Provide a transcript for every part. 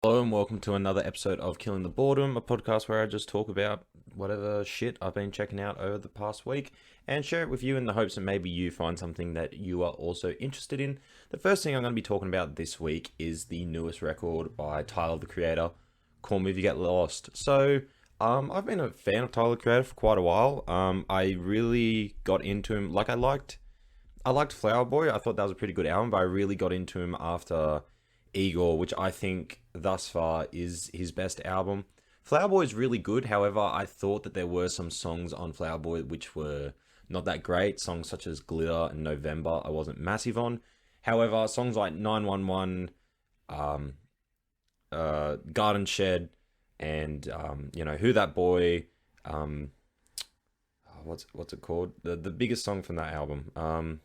Hello and welcome to another episode of Killing the Boredom, a podcast where I just talk about whatever shit I've been checking out over the past week and share it with you in the hopes that maybe you find something that you are also interested in. The first thing I'm going to be talking about this week is the newest record by Tyler, the Creator, Call Me If You Get Lost. I've been a fan of Tyler, the Creator for quite a while. I really got into him, I liked Flower Boy. I thought that was a pretty good album, but I really got into him after Igor, which I think thus far is his best album. Flower Boy is really good. However, I thought that there were some songs on Flower Boy which were not that great. Songs such as Glitter and November, I wasn't massive on. However, songs like 911, um, Garden Shed, and Who That Boy, um, what's it called? The biggest song from that album.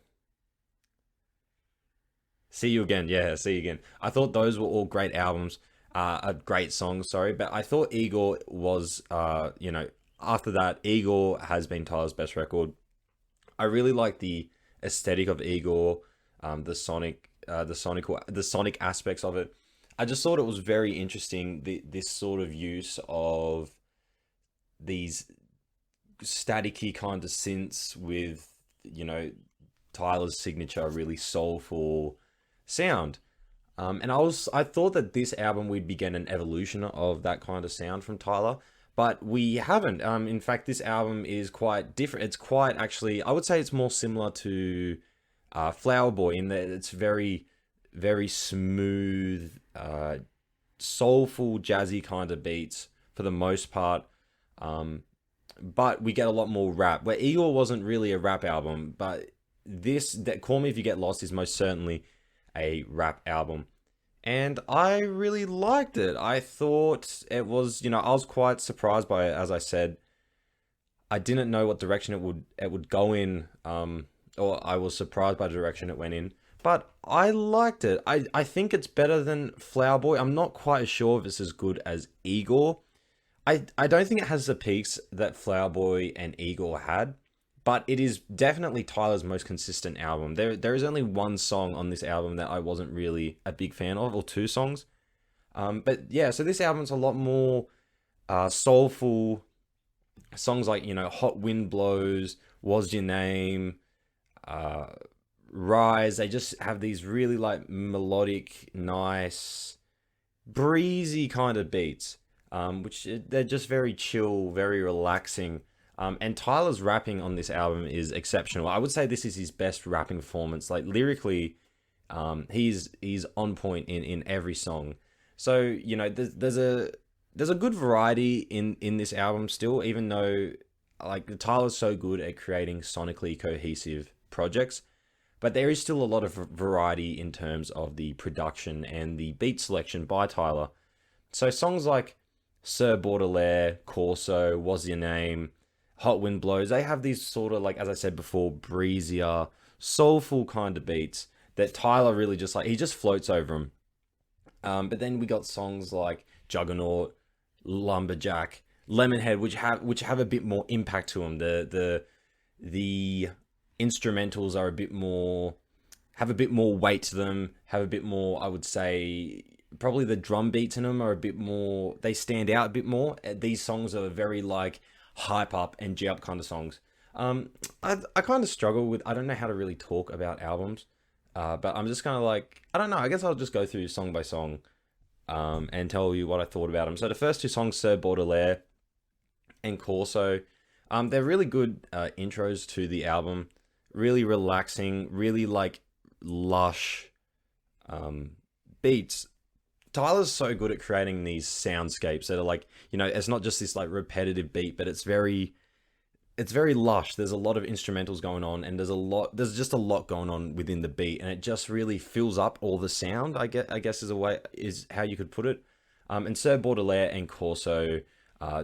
See You Again, yeah, See You Again. I thought those were all great albums, great songs, sorry, but I thought Igor was, after that, Igor has been Tyler's best record. I really like the aesthetic of Igor, the sonic aspects of it. I just thought it was very interesting, this sort of use of these staticky kind of synths with, you know, Tyler's signature really soulful sound. I thought that this album we'd begin an evolution of that kind of sound from Tyler, but we haven't. In fact, this album is quite different. It's quite actually, I would say it's more similar to Flower Boy in that it's very, very smooth, soulful, jazzy kind of beats for the most part. Um, but we get a lot more rap. Where Eagle wasn't really a rap album, but this that Call Me If You Get Lost is most certainly a rap album. And I really liked it. I thought it was, I was quite surprised by it. As I said, I didn't know what direction it would go in, or I was surprised by the direction it went in. But I liked it. I think it's better than Flower Boy. I'm not quite sure if it's as good as Igor. I don't think it has the peaks that Flower Boy and Igor had, but it is definitely Tyler's most consistent album. There is only one song on this album that I wasn't really a big fan of, or two songs. But yeah, so this album's a lot more soulful. Songs like, Hot Wind Blows, Was Your Name, uh, Rise. They just have these really like melodic, nice, breezy kind of beats, which they're just very chill, very relaxing. And Tyler's rapping on this album is exceptional. I would say this is his best rapping performance. Like lyrically, he's on point in every song. So there's a good variety in this album still, even though like Tyler's so good at creating sonically cohesive projects. But there is still a lot of variety in terms of the production and the beat selection by Tyler. So songs like Sir Baudelaire, Corso, Was Your Name, Hot Wind Blows, they have these sort of, like, as I said before, breezier, soulful kind of beats that Tyler really just like, he just floats over them. But then we got songs like Juggernaut, Lumberjack, Lemonhead, which have a bit more impact to them. The instrumentals are a bit more, have a bit more weight to them, have a bit more, I would say, probably the drum beats in them are a bit more, they stand out a bit more. These songs are very like hype up and G up kind of songs. I kind of struggle with, I don't know how to really talk about albums, but I'm just kind of like, I don't know, I guess I'll just go through song by song, and tell you what I thought about them. So the first two songs, Sir Baudelaire and Corso, they're really good intros to the album, really relaxing, really like lush beats. Tyler's so good at creating these soundscapes that are like, it's not just this like repetitive beat, but it's very lush. There's a lot of instrumentals going on, and there's just a lot going on within the beat, and it just really fills up all the sound. I guess is how you could put it. And Sir Baudelaire and Corso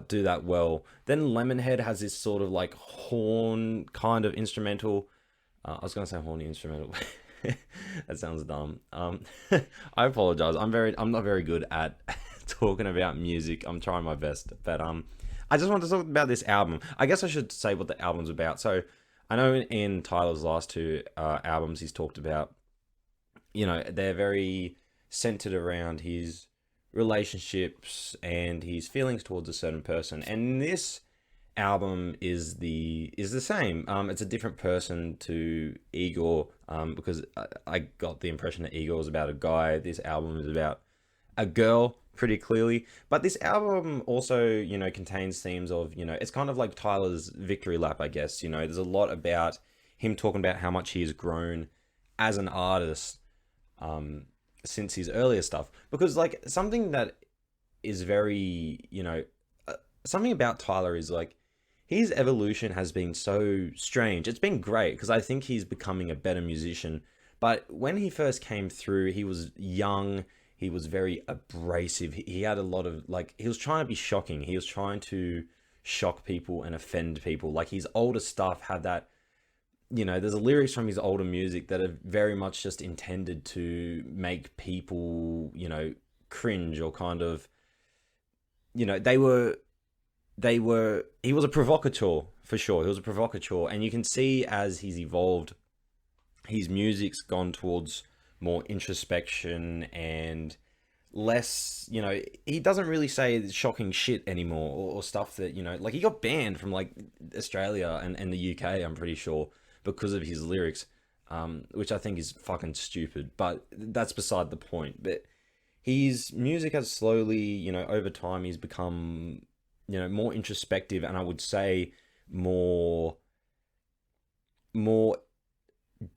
do that well. Then Lemonhead has this sort of like horn kind of instrumental. I was gonna say horny instrumental. That sounds dumb. I apologize. I'm not very good at talking about music. I'm trying my best, but I just want to talk about this album. I guess I should say what the album's about. So I know in Tyler's last two albums, he's talked about, they're very centered around his relationships and his feelings towards a certain person. And this album is the same. It's a different person to Igor, because I got the impression that Igor was about a guy. This album is about a girl pretty clearly. But this album also, contains themes of, it's kind of like Tyler's victory lap, I guess. There's a lot about him talking about how much he has grown as an artist, since his earlier stuff. Because, like, something that is very, something about Tyler is like, his evolution has been so strange. It's been great because I think he's becoming a better musician. But when he first came through, he was young. He was very abrasive. He had a lot of, like, he was trying to be shocking. He was trying to shock people and offend people. Like, his older stuff had that, there's lyrics from his older music that are very much just intended to make people, cringe, or kind of, he was a provocateur for sure. He was a provocateur, and you can see as he's evolved, his music's gone towards more introspection and less, he doesn't really say shocking shit anymore, or stuff that, like, he got banned from, like, Australia and the UK, I'm pretty sure, because of his lyrics, which I think is fucking stupid, but that's beside the point. But his music has slowly, over time, he's become, more introspective, and I would say more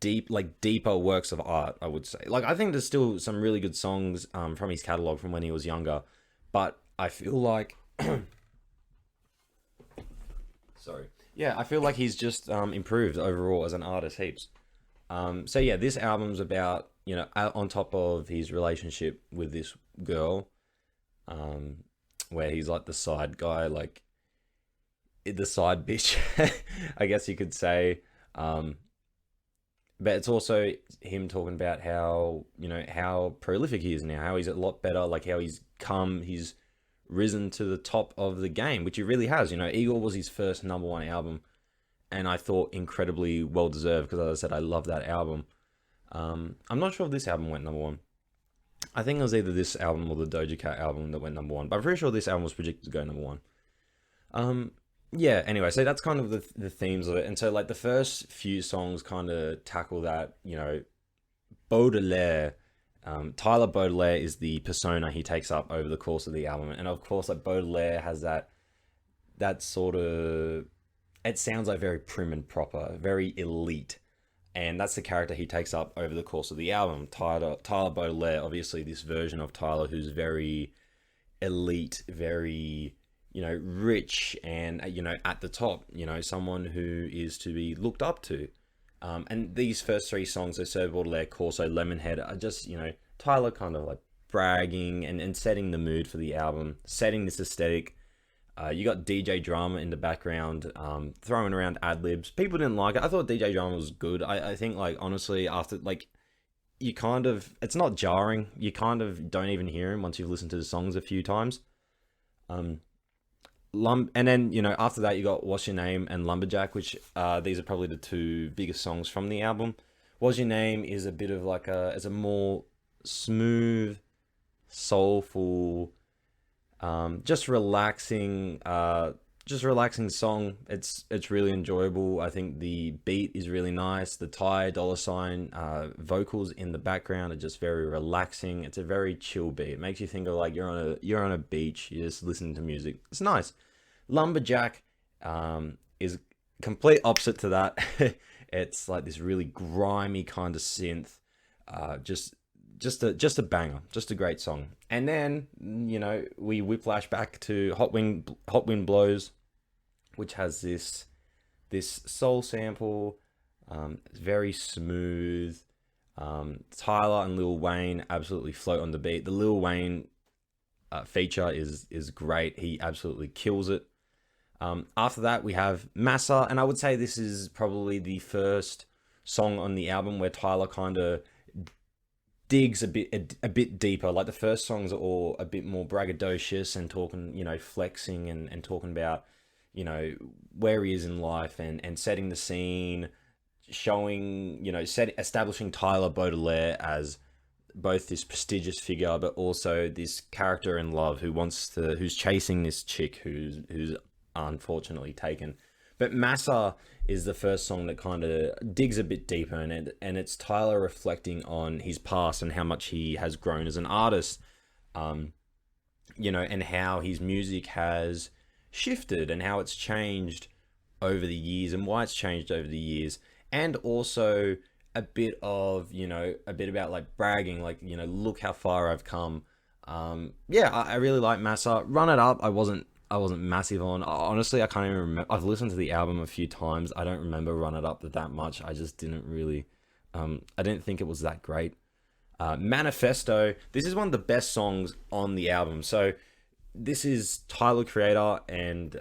deep, like, deeper works of art, I would say. Like, I think there's still some really good songs from his catalog from when he was younger, but I feel like sorry, yeah, I feel like he's just improved overall as an artist heaps. So yeah, this album's about, on top of his relationship with this girl, where he's like the side guy, like the side bitch, I guess you could say. But it's also him talking about how, how prolific he is now, how he's a lot better, like how he's risen to the top of the game, which he really has. Eagle was his first number one album, and I thought incredibly well deserved, because, as I said, I love that album. I'm not sure if this album went number one. I think it was either this album or the Doja Cat album that went number one, but I'm pretty sure this album was predicted to go number one. Yeah, anyway, so that's kind of the themes of it. And so, like, the first few songs kind of tackle that, Baudelaire. Tyler Baudelaire is the persona he takes up over the course of the album. And of course, like, Baudelaire has that sort of, it sounds like very prim and proper, very elite. And that's the character he takes up over the course of the album. Tyler Baudelaire, obviously this version of Tyler who's very elite, very, rich, and, at the top, someone who is to be looked up to. And these first three songs, so Sir Baudelaire, Corso, Lemonhead, are just, Tyler kind of like bragging and setting the mood for the album, setting this aesthetic. You got DJ Drama in the background, throwing around ad-libs. People didn't like it. I thought DJ Drama was good. I think, like, honestly, after, like, you kind of, it's not jarring. You kind of don't even hear him once you've listened to the songs a few times. And then, after that, you got What's Your Name and Lumberjack, which these are probably the two biggest songs from the album. What's Your Name is a bit of like it's a more smooth, soulful, just relaxing song. It's really enjoyable. I think the beat is really nice. The Ty Dolla Sign vocals in the background are just very relaxing. It's a very chill beat. It makes you think of, like, you're on a beach, you're just listening to music. It's nice. Lumberjack is complete opposite to that. It's like this really grimy kind of synth. Just a banger, just a great song. And then, we whiplash back to Hot Wind Blows, which has this soul sample. It's very smooth. Tyler and Lil Wayne absolutely float on the beat. The Lil Wayne feature is great. He absolutely kills it. After that, we have Massa, and I would say this is probably the first song on the album where Tyler kind of digs a bit deeper. Like, the first songs are all a bit more braggadocious and talking, flexing and talking about, where he is in life and setting the scene, showing, establishing Tyler Baudelaire as both this prestigious figure, but also this character in love who's chasing this chick who's unfortunately taken. But Massa is the first song that kind of digs a bit deeper in it, and it's Tyler reflecting on his past and how much he has grown as an artist, um, and how his music has shifted and how it's changed over the years and why it's changed over the years, and also a bit of a bit about like bragging, like look how far I've come. Yeah, I really like Massa. Run It Up, I wasn't massive on. Honestly, I can't even remember. I've listened to the album a few times. I don't remember Run It Up that much. I just didn't really. I didn't think it was that great. Manifesto. This is one of the best songs on the album. So this is Tyler, Creator, and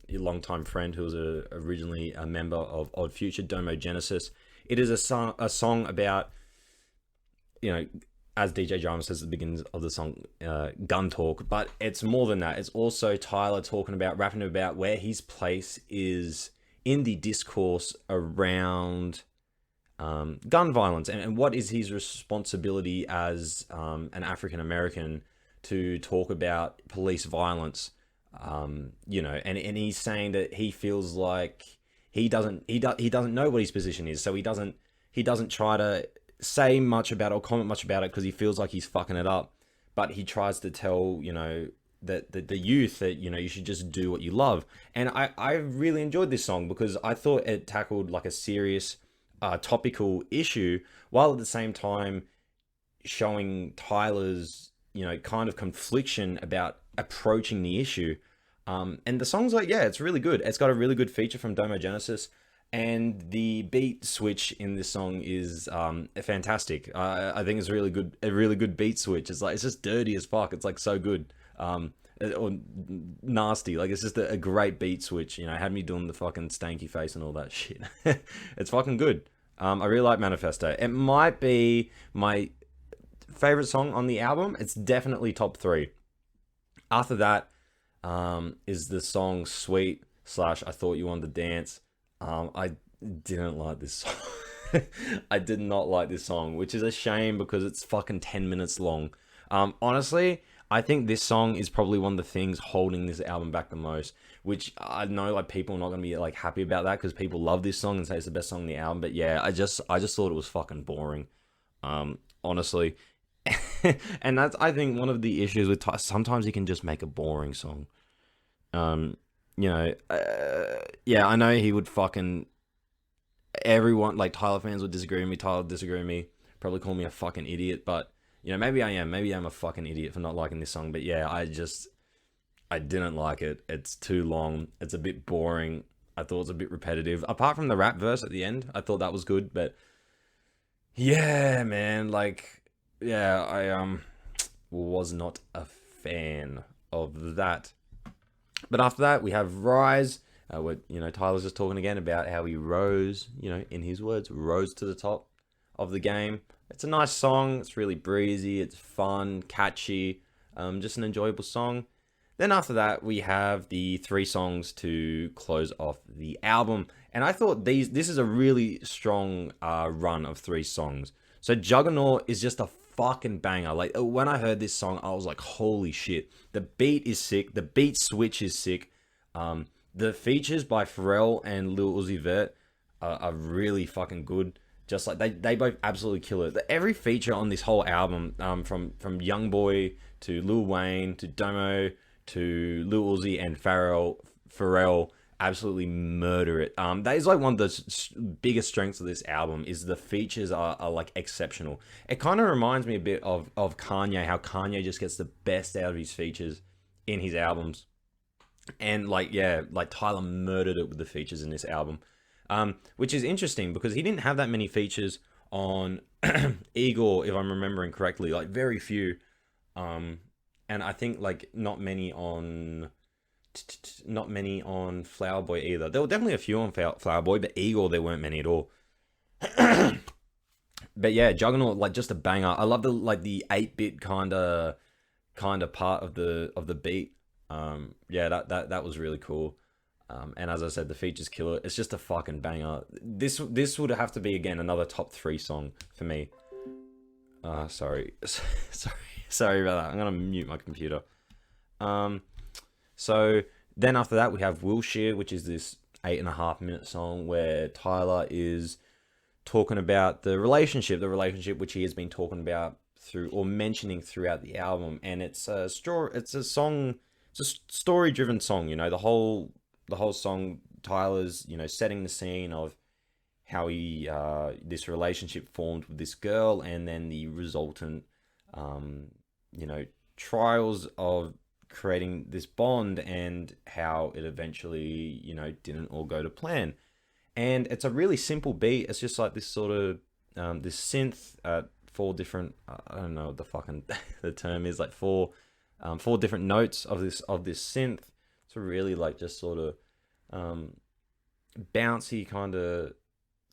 your longtime friend who was originally a member of Odd Future, Domo Genesis. It is a song about, as DJ Drama says at the beginning of the song, gun talk, but it's more than that. It's also Tyler rapping about where his place is in the discourse around gun violence, and what is his responsibility as an African American to talk about police violence. And he's saying that he feels like he doesn't know what his position is, so he doesn't try to say much about it or comment much about it because he feels like he's fucking it up. But he tries to tell that the youth that you should just do what you love. And I really enjoyed this song because I thought it tackled like a serious topical issue, while at the same time showing Tyler's kind of confliction about approaching the issue. And the song's like, yeah, it's really good. It's got a really good feature from Domo Genesis, and the beat switch in this song is fantastic. I think it's a really good beat switch. It's just dirty as fuck. It's like so good, or nasty. Like it's just a great beat switch. Had me doing the fucking stanky face and all that shit. It's fucking good. I really like Manifesto. It might be my favorite song on the album. It's definitely top 3. After that is the song Sweet / I Thought You Wanted to Dance. I didn't like this song. I did not like this song, which is a shame because it's fucking 10 minutes long. Honestly, I think this song is probably one of the things holding this album back the most, which I know like people are not going to be like happy about that because people love this song and say it's the best song on the album. But yeah, I just thought it was fucking boring. Honestly. And that's, I think, one of the issues with sometimes he can just make a boring song. Yeah, I know he would fucking, everyone, like Tyler fans would disagree with me, Tyler would disagree with me, probably call me a fucking idiot, but maybe I'm a fucking idiot for not liking this song. But yeah, I didn't like it. It's too long, it's a bit boring, I thought it was a bit repetitive, apart from the rap verse at the end. I thought that was good, but yeah, man, like, yeah, I was not a fan of that. But after that, we have Rise. Where, Tyler's just talking again about how he rose, in his words, rose to the top of the game. It's a nice song. It's really breezy. It's fun, catchy, just an enjoyable song. Then after that, we have the 3 songs to close off the album. And I thought this is a really strong run of 3 songs. So Juggernaut is just a fucking banger. Like when I heard this song, I was like, holy shit. The beat is sick. The beat switch is sick. The features by Pharrell and Lil Uzi Vert are really fucking good. Just like they both absolutely kill it. Every feature on this whole album, from Youngboy to Lil Wayne to Domo to Lil Uzi and Pharrell absolutely murder it. That is like one of the biggest strengths of this album, is the features are like exceptional. It kind of reminds me a bit of Kanye, how Kanye just gets the best out of his features in his albums. And like, yeah, like Tyler murdered it with the features in this album. Which is interesting because he didn't have that many features on Igor, if I'm remembering correctly, like very few. And I think like not many on Flower Boy either. There were definitely a few on Flower Boy, but Igor there weren't many at all. But yeah, Juggernaut, like just a banger. I love the 8-bit kind of part of the beat. Yeah, that was really cool. And as I said, the features kill it. It's just a fucking banger. This would have to be, again, another top 3 song for me. Sorry, sorry, sorry about that. I'm gonna mute my computer. Um, so then after that we have Wilshire, which is this 8.5 minute song where Tyler is talking about the relationship which he has been talking about through or mentioning throughout the album, and it's a song, it's a story driven song. You know, the whole song, Tyler's setting the scene of how he this relationship formed with this girl, and then the resultant um, you know trials of creating this bond, and how it eventually didn't all go to plan. And it's a really simple beat. It's just like this sort of this synth, four different, I don't know what the fucking the term is, like four different notes of this synth. It's a really like just sort of um, bouncy kind of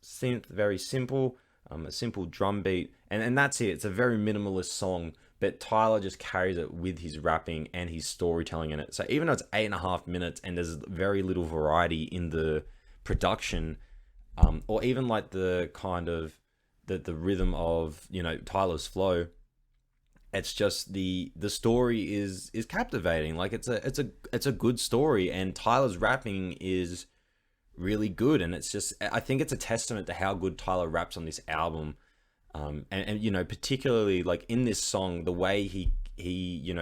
synth, very simple, a simple drum beat, and that's it. It's a very minimalist song, but Tyler just carries it with his rapping and his storytelling in it. So even though it's 8.5 minutes and there's very little variety in the production, or even like the kind of the rhythm of Tyler's flow, it's just the story is captivating. Like it's a good story, and Tyler's rapping is really good, and it's just, I think it's a testament to how good Tyler raps on this album. And particularly like in this song, the way he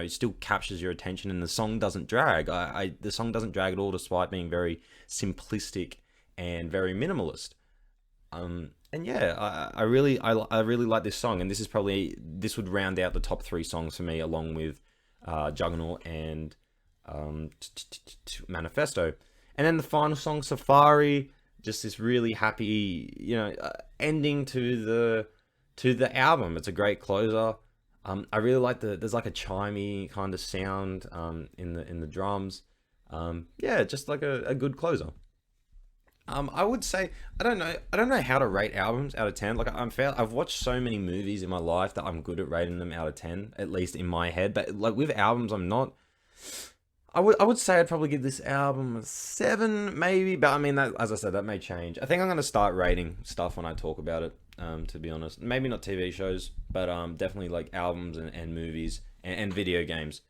still captures your attention, and the song doesn't drag. The song doesn't drag at all, despite being very simplistic and very minimalist. And yeah, I really like this song, and this would round out the top three songs for me, along with Juggernaut and Manifesto. And then the final song, Safari, just this really happy, ending to the album. It's a great closer. I really like there's like a chimey kind of sound in the drums. Yeah, just like a good closer. I would say, I don't know how to rate albums out of 10. Like I've watched so many movies in my life that I'm good at rating them out of 10, at least in my head. But like with albums, I'm not. I would say I'd probably give this album a 7, maybe. But I mean, that, as I said, that may change. I think I'm gonna start rating stuff when I talk about it. To be honest, maybe not TV shows, but definitely like albums and movies and video games.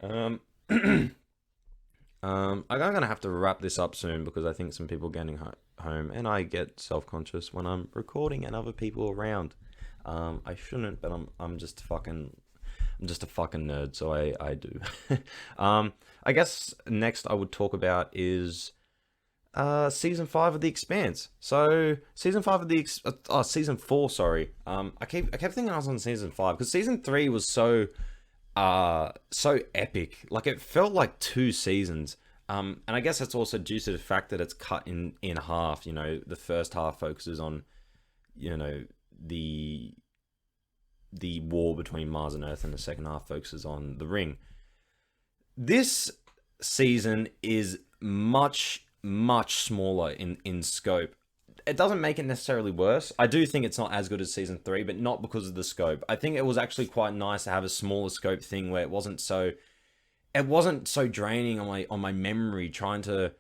Um, I'm gonna have to wrap this up soon because I think some people are getting home, and I get self-conscious when I'm recording and other people around. I shouldn't, but I'm just a fucking nerd, so I do. I guess next I would talk about is season 5 of The Expanse. So season 5 of season 4, sorry. I kept thinking I was on season 5 because season 3 was so epic. Like it felt like 2 seasons. And I guess that's also due to the fact that it's cut in half. The first half focuses on the war between Mars and Earth, and the second half focuses on the ring. This season is much smaller in scope. It doesn't make it necessarily worse. I do think it's not as good as season 3, but not because of the scope. I think it was actually quite nice to have a smaller scope thing where it wasn't so draining on my memory, trying to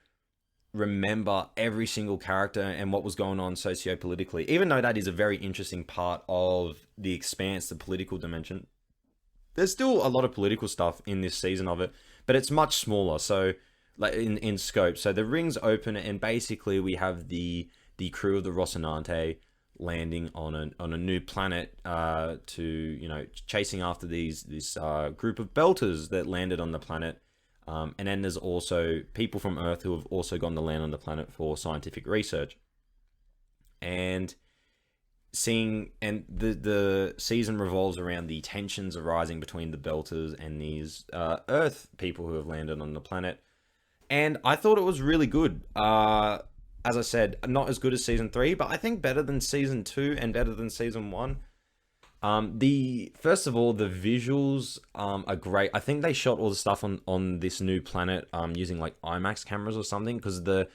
remember every single character and what was going on socio-politically. Even though that is a very interesting part of The Expanse, the political dimension, there's still a lot of political stuff in this season of it, but it's much smaller. So like in scope. So the rings open, and basically we have the crew of the Rocinante landing on a new planet, to chasing after this group of belters that landed on the planet. And then there's also people from Earth who have also gone to land on the planet for scientific research. And the season revolves around the tensions arising between the belters and these Earth people who have landed on the planet. And I thought it was really good. As I said, not as good as season 3, but I think better than season 2 and better than season 1. First of all, the visuals are great. I think they shot all the stuff on this new planet using like IMAX cameras or something, because the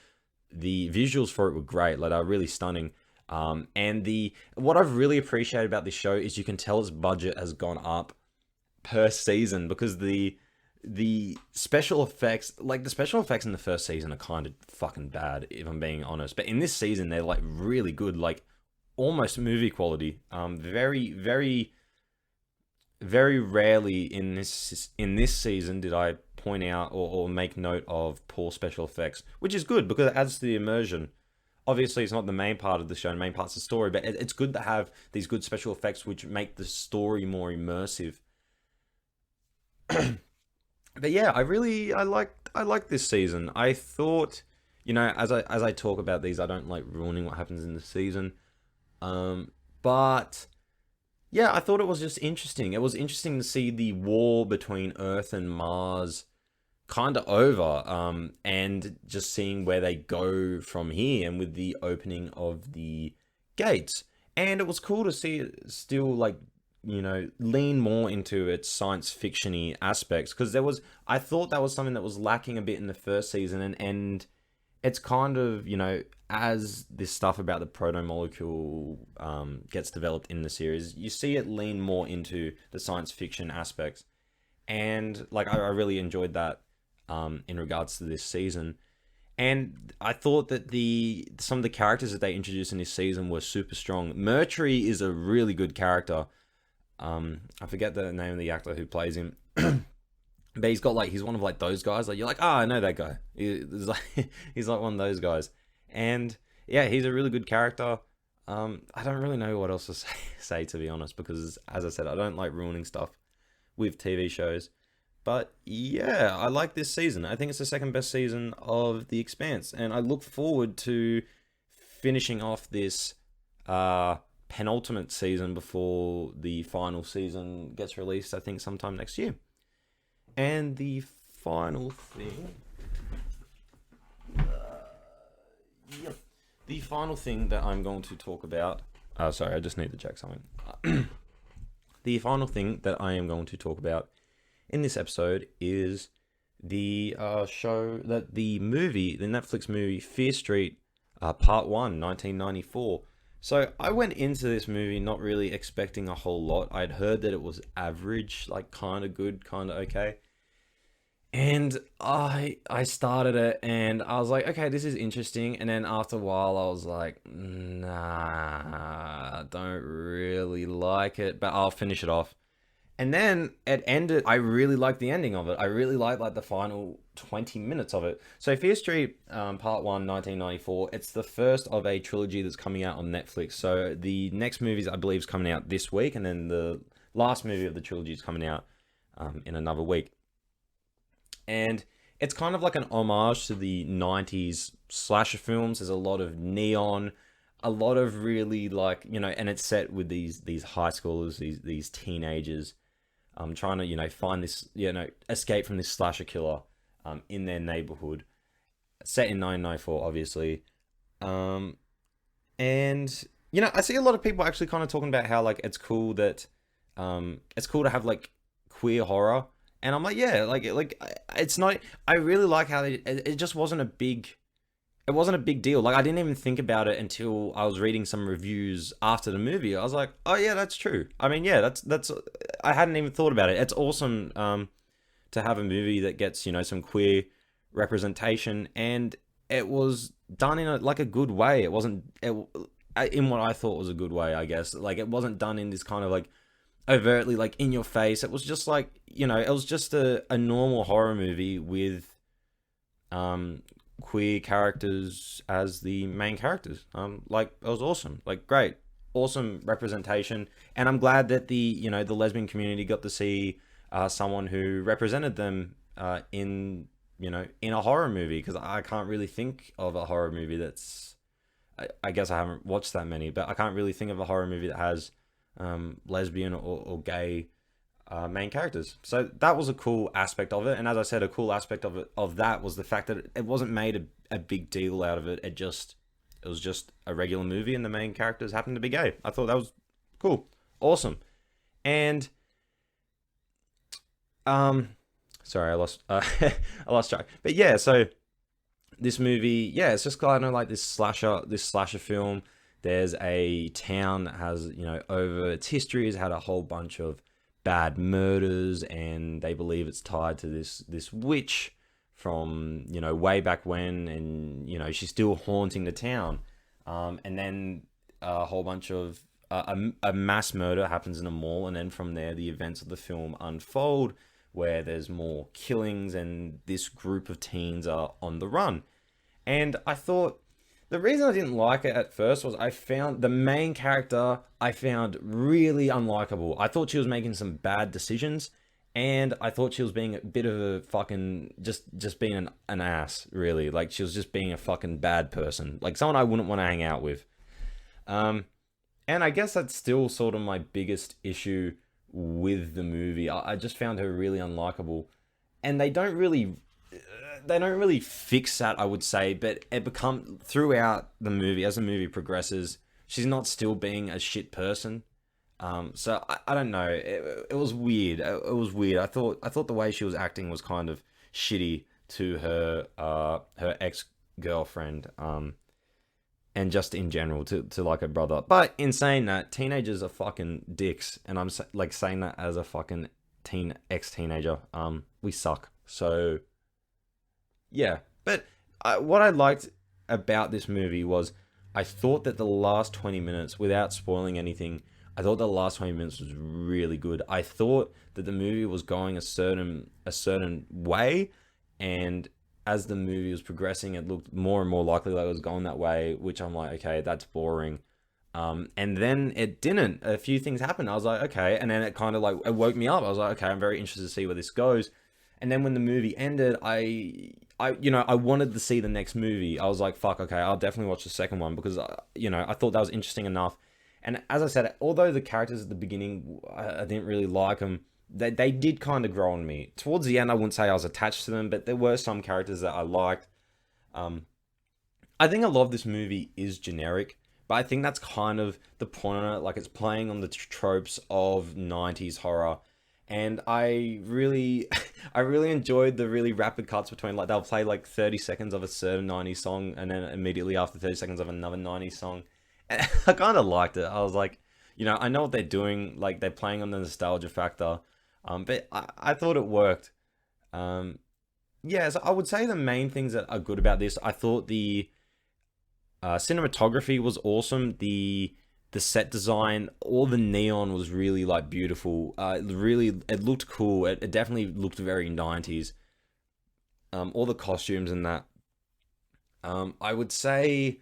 visuals for it were great. Like, they're really stunning. And what I've really appreciated about this show is you can tell its budget has gone up per season, because the special effects, like the special effects in the first season are kind of fucking bad, if I'm being honest. But in this season, they're like really good, like almost movie quality. Very, very very rarely in this season did I point out or make note of poor special effects, which is good because it adds to the immersion. Obviously, it's not the main part of the show, the main part's the story, but it's good to have these good special effects which make the story more immersive. But yeah, I like this season. I thought, as I talk about these, I don't like ruining what happens in the season. But yeah, I thought it was just interesting. It was interesting to see the war between Earth and Mars kind of over, and just seeing where they go from here, and with the opening of the gates. And it was cool to see it still, like, lean more into its science fictiony aspects, because I thought that was something that was lacking a bit in the first season, and it's kind of, as this stuff about the proto molecule gets developed in the series, you see it lean more into the science fiction aspects. And like, I really enjoyed that in regards to this season. And I thought that some of the characters that they introduced in this season were super strong. Mercury is a really good character. I forget the name of the actor who plays him. But he's one of like those guys. Like, you're like, I know that guy. He's like one of those guys. And yeah, he's a really good character. I don't really know what else to say, to be honest, because as I said, I don't like ruining stuff with TV shows. But yeah, I like this season. I think it's the second best season of The Expanse, and I look forward to finishing off this penultimate season before the final season gets released, I think sometime next year. And the final thing, yep, the final thing that I'm going to talk about. Sorry, I just need to check something. The final thing that I am going to talk about in this episode is the the Netflix movie Fear Street, Part 1, 1994. So I went into this movie not really expecting a whole lot. I'd heard that it was average, like kind of good, kind of okay. And I started it and I was like, okay, this is interesting. And then after a while, I was like, nah, I don't really like it, but I'll finish it off. And then it ended. I really liked the ending of it. I really liked like the final 20 minutes of it. So Fear Street, Part 1, 1994. It's the first of a trilogy that's coming out on Netflix. So the next movie, I believe, is coming out this week, and then the last movie of the trilogy is coming out in another week. And it's kind of like an homage to the 90s slasher films. There's a lot of neon, a lot of really like, and it's set with these high schoolers, these teenagers, trying to, find this, escape from this slasher killer in their neighborhood. Set in 1994, obviously. And, I see a lot of people actually kind of talking about how, like, it's cool to have, like, queer horror. And I'm like, yeah, it's not. I really like how it just wasn't a big. It wasn't a big deal. Like, I didn't even think about it until I was reading some reviews after the movie. I was like, oh yeah, that's true. I mean, yeah, that's. I hadn't even thought about it. It's awesome to have a movie that gets some queer representation, and it was done in a good way. It wasn't in what I thought was a good way, I guess. Like, it wasn't done in this kind of like overtly like in your face. It was just like, it was just a normal horror movie with queer characters as the main characters. Like, it was awesome. Like, great, awesome representation. And I'm glad that the lesbian community got to see someone who represented them in in a horror movie, because I can't really think of a horror movie that's I guess I haven't watched that many, but I can't really think of a horror movie that has lesbian or gay main characters. So that was a cool aspect of it. And as I said, a cool aspect of that was the fact that it wasn't made a big deal out of it. It was just a regular movie, and the main characters happened to be gay. I thought that was cool, awesome. And sorry, I lost I lost track. But yeah, so this movie, yeah, it's just kind of like this slasher film. There's a town that has, over its history has had a whole bunch of bad murders, and they believe it's tied to this witch from, way back when, and, she's still haunting the town. And then a whole bunch of a mass murder happens in a mall, and then from there the events of the film unfold, where there's more killings and this group of teens are on the run. And I thought the reason I didn't like it at first was I found the main character I found really unlikable. I thought she was making some bad decisions, and I thought she was being a bit of a fucking just being an ass, really. Like she was just being a fucking bad person, like someone I wouldn't want to hang out with. Um, and I guess that's still sort of my biggest issue with the movie. I just found her really unlikable, and they don't really fix that, I would say, but it become throughout the movie, as the movie progresses, she's not still being a shit person. So I don't know. It was weird. It was weird. I thought the way she was acting was kind of shitty to her ex girlfriend. And just in general to like her brother. But in saying that, teenagers are fucking dicks, and I'm like saying that as a fucking ex-teenager. We suck. So yeah, but what I liked about this movie was I thought that the last 20 minutes, without spoiling anything, I thought the last 20 minutes was really good. I thought that the movie was going a certain way, and as the movie was progressing, it looked more and more likely that it was going that way, which I'm like, okay, that's boring. And then it didn't. A few things happened. I was like, okay, and then it kind of like it woke me up. I was like, okay, I'm very interested to see where this goes. And then when the movie ended, I wanted to see the next movie. I was like, fuck, okay, I'll definitely watch the second one because I thought that was interesting enough. And as I said, although the characters at the beginning, I didn't really like them, they did kind of grow on me. Towards the end, I wouldn't say I was attached to them, but there were some characters that I liked. I think a lot of this movie is generic, but I think that's kind of the point on it. Like, it's playing on the tropes of 90s horror. And I really, I really enjoyed the really rapid cuts between, like, they'll play like 30 seconds of a certain 90s song, and then immediately after 30 seconds of another 90s song. And I kind of liked it. I was like, I know what they're doing. Like, they're playing on the nostalgia factor. But I thought it worked. Yeah, so I would say the main things that are good about this, I thought the cinematography was awesome. The set design, all the neon was really like beautiful. It looked cool. It definitely looked very 90s. All the costumes and that. I would say,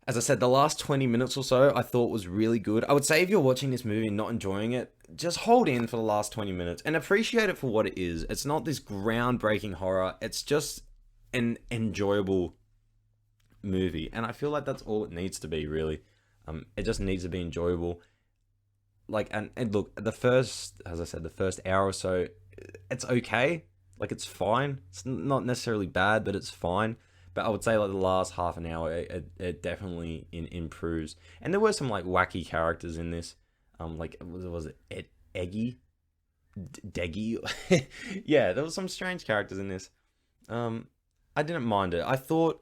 as I said, the last 20 minutes or so I thought was really good. I would say if you're watching this movie and not enjoying it, just hold in for the last 20 minutes and appreciate it for what it is. It's not this groundbreaking horror. It's just an enjoyable movie. And I feel like that's all it needs to be, really. It just needs to be enjoyable. Like, and look, as I said, the first hour or so, it's okay. Like, it's fine. It's not necessarily bad, but it's fine. But I would say like the last half an hour, it definitely improves. And there were some like wacky characters in this. Like, was it Eggy? Deggy? Yeah, there was some strange characters in this. I didn't mind it. I thought,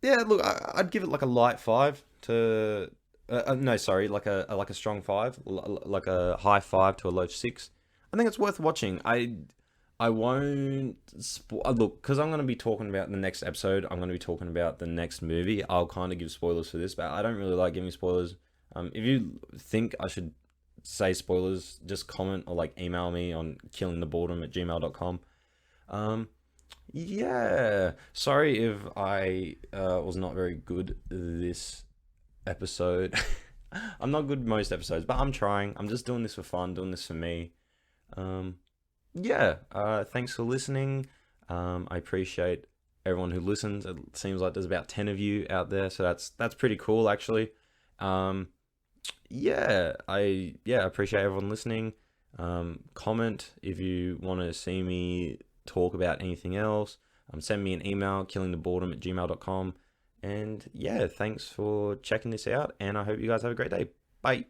yeah, look, I'd give it like a light 5 to, no, sorry, like a strong 5, like a high 5 to a low 6. I think it's worth watching. I won't look, because I'm going to be talking about the next episode. I'm going to be talking about the next movie. I'll kind of give spoilers for this, but I don't really like giving spoilers. If you think I should say spoilers, just comment or like email me on killingtheboredom@gmail.com. Yeah, sorry if I was not very good this episode. I'm not good most episodes, but I'm trying. I'm just doing this for fun, doing this for me. Yeah, thanks for listening. I appreciate everyone who listens. It seems like there's about 10 of you out there, so that's pretty cool, actually. Yeah, I appreciate everyone listening. Comment if you want to see me talk about anything else. Send me an email, killingtheboredom@gmail.com. And yeah, thanks for checking this out, and I hope you guys have a great day. Bye.